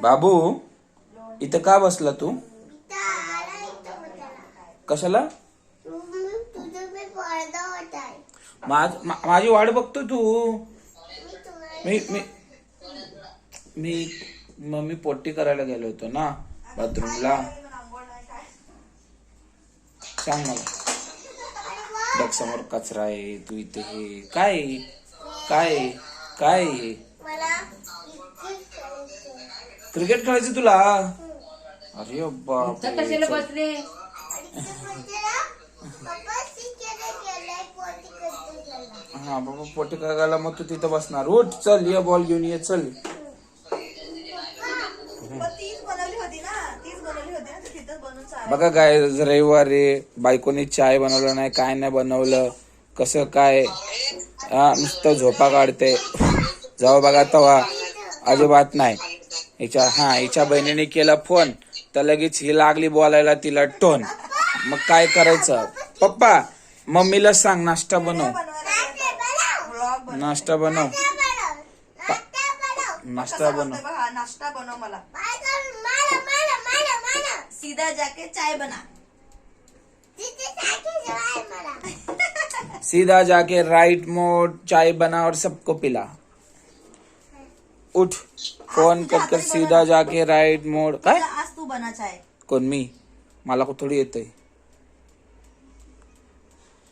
बाबू इथं का बसला तू? कशाला? माझी वाट बघतो तू. मी मी मी मम्मी पोटी करायला गेलो होतो ना बाथरूमला. सांग मला. बघ समोर कचरा आहे, तू इथे हे काय काय काय? क्रिकेट खेळायचं तुला? अरे बाप, कशाला बसले? हा बाबा पोटी करायला, मग तू तिथं बसणार. उठ चल, ये बॉल घेऊन ये चल. बघा काय रविवारी बायकोनी चाय बनवलं नाही, काय नाही बनवलं, कसं काय नुसतं झोपा काढते. जाऊ बघा तवा अजिबात नाही. हिच्या बहिणीने केला फोन तर लगेच ही लागली बोलायला तिला टोन. मग काय करायचं? पप्पा मम्मीला सांग नाश्ता बनव, नाश्ता बनव, नाश्ता बनव, नाश्ता बनव. मला सीधा जाके चाय बना. सीधा जाके राइट मोड चाय बना और सबको पिला. उठ फोन कर सीधा जाके राइट मोड. काय आज तू बना चाय. कोण मी? मला को थोडी येतंय.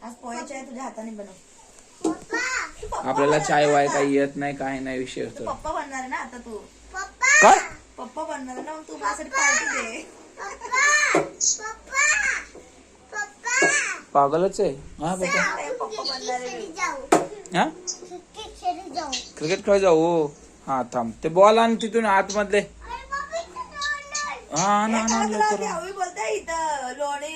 आज पोहे चाय तुझ्या हाताने बनव. आपल्याला चाय वाय काही येत नाही, काही नाही विषय होतो. पप्पा बनणार आहे ना आता तू. काय पप्पा बनणार आहे ना, मग तू माझ्यासाठी पार्टी दे. पागलच आहे हा बाबा. पप्पा बनणार आहे. हा क्रिकेट खेळ जाऊ. हा थांब, ते बॉल आण तिथून आतमधले. हा ना लवकर. बोलताय इथं लोणी